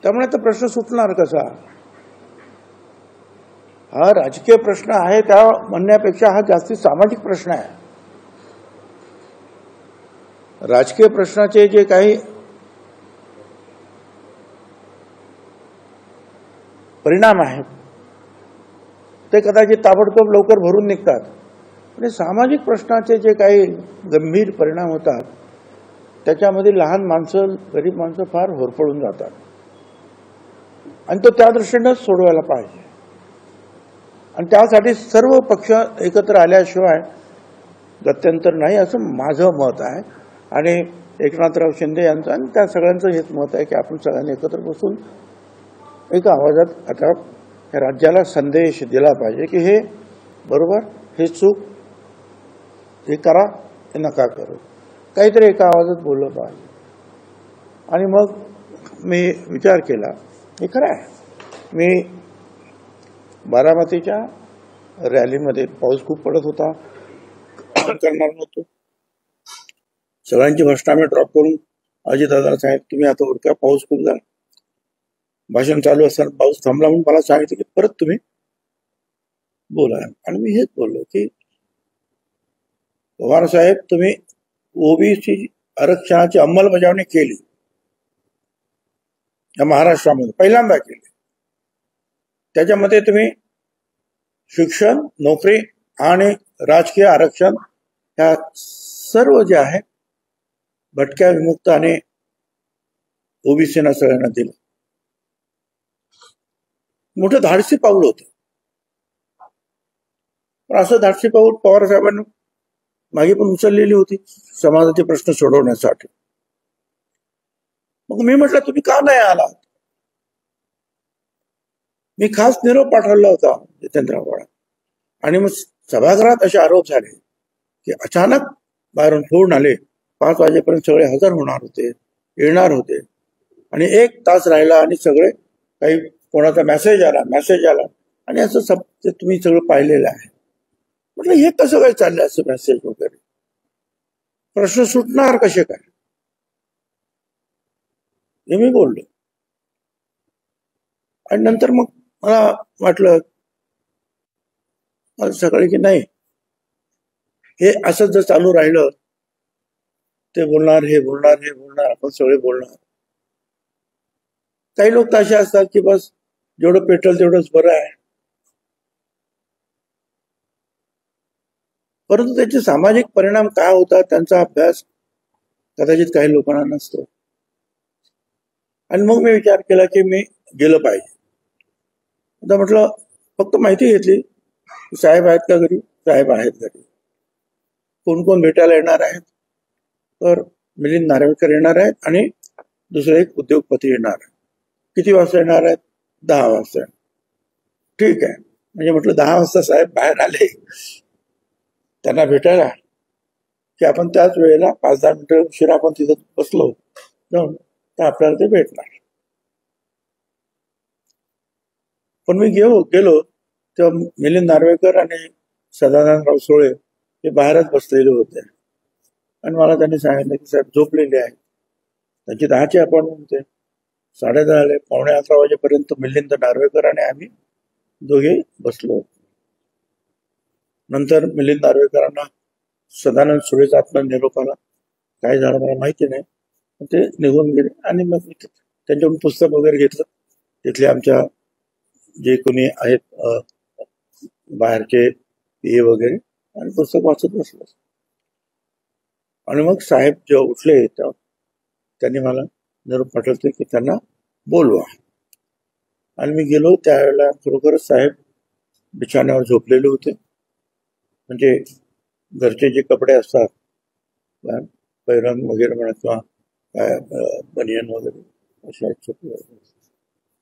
त्यामुळे तो प्रश्न सुटणार कसा? हा राजकीय प्रश्न आहे त्या म्हणण्यापेक्षा हा जास्ती सामाजिक प्रश्न आहे. राजकीय प्रश्नाचे जे काही परिणाम आहेत ते कदाचित ताबडतोब लवकर भरून निघतात, पण सामाजिक प्रश्नाचे जे काही गंभीर परिणाम होतात त्याच्यामध्ये लहान माणसं, गरीब माणसं फार होरपळून जातात आणि तो त्या दृष्टीनेच सोडवायला पाहिजे. आणि त्यासाठी सर्व पक्ष एकत्र आल्याशिवाय गत्यंतर नाही असं माझं मत आहे. आणि एकनाथराव शिंदे यांचं आणि त्या सगळ्यांचं हेच मत आहे की आपण सगळ्यांनी एकत्र बसून एका आवाजात आता या राज्याला संदेश दिला पाहिजे की हे बरोबर, हे चूक, हे करा, हे नका करू, काहीतरी एका आवाजात बोललं पाहिजे. आणि मग मी विचार केला, हे खरं आहे, मी बारामतीच्या रॅलीमध्ये पाऊस खूप पडत होता, करणार नव्हतो, सगळ्यांची भाषणं मी ड्रॉप करून अजितदादा साहेब तुम्ही आता उरका, पाऊस खूप झाला. भाषण चालू असताना पाऊस थांबला म्हणून मला सांगितलं की परत तुम्ही बोला. आणि मी हेच बोललो की पवार साहेब तुम्ही ओबीसी आरक्षणाची अंमलबजावणी केली या महाराष्ट्रामध्ये, पहिल्यांदा केली. त्याच्यामध्ये तुम्ही शिक्षण, नोकरी आणि राजकीय आरक्षण ह्या सर्व जे आहे भटक्या, विमुक्त आणि ओबीसीना सगळ्यांना दिलं. मोठं धाडसी पाऊल होतं. पण असं धाडसी पाऊल पवार साहेबांनी मागे पण उचललेली होती समाजाचे प्रश्न सोडवण्यासाठी. मग मी म्हटलं तुम्ही का नाही आलात? मी खास निरोप पाठवला होता जितेंद्र आव्हाड. आणि मग सभागृहात असे आरोप झाले की अचानक बाहेरून फोन आले, 5 वाजेपर्यंत सगळे हजर होणार होते, येणार होते, आणि 1 तास राहिला आणि सगळे काही कोणाचा मेसेज आला आणि असं तुम्ही सगळं पाहिलेलं आहे. म्हटलं हे कसं काय चाललंय असं मेसेज वगैरे, प्रश्न सुटणार कसे काय, हे मी बोललो. आणि नंतर मग मला वाटलं सकाळी की नाही, हे असं जर चालू राहिलं, ते बोलणार, हे बोलणार, हे बोलणार, आपण सगळे बोलणार. काही लोक तर असे असतात की बस जेवढं पेट्रोल तेवढंच बरं आहे, परंतु त्याचे सामाजिक परिणाम काय होतात त्यांचा अभ्यास कदाचित काही लोकांना नसतो. आणि मग मी विचार केला की मी गेलं पाहिजे. आता म्हटलं फक्त माहिती घेतली, साहेब आहेत का घरी? साहेब आहेत घरी. कोण कोण भेटायला येणार आहेत? तर मिलिंद नार्वेकर येणार आहेत आणि दुसरे एक उद्योगपती येणार आहे. किती वाजता येणार आहेत? 10 वाजता. ठीक आहे. म्हणजे म्हटलं 10 वाजता साहेब बाहेर आले त्यांना भेटायला की आपण त्याच वेळेला 5-10 मिनिटं उशिरा आपण तिथं बसलो जाऊन तर आपल्याला ते भेटणार. पण मी गेलो तेव्हा मिलिंद नार्वेकर आणि सदानंद सोळे हे बाहेरच बसलेले होते. आणि मला त्यांनी सांगितलं की साहेब झोपलेले आहेत. त्यांची 10ची अपॉइंटमेंट होते. 10:30 आले, 11:45 वाजेपर्यंत मिलिंद नार्वेकर आणि आम्ही दोघे बसलो. नंतर मिलिंद नार्वेकरांना सदानंद सुळेचा आत्मा निरोप आला. काय झालं मला माहिती नाही, ते निघून गेले. आणि मग मी त्यांच्याकडून पुस्तक वगैरे घेतलं, तिथले आमच्या जे कोणी आहेत बाहेरचे PA वगैरे, आणि पुस्तक वाचत बसलो. आणि मग साहेब जेव्हा उठले तेव्हा त्यांनी मला निरोप पाठवले की त्यांना बोलवा. आणि मी गेलो त्यावेळेला खरोखरच साहेब बिछाण्यावर झोपलेले होते. म्हणजे घरचे जे कपडे असतात, पैरण वगैरे म्हणा किंवा काय बनियन वगैरे अशा झोपले.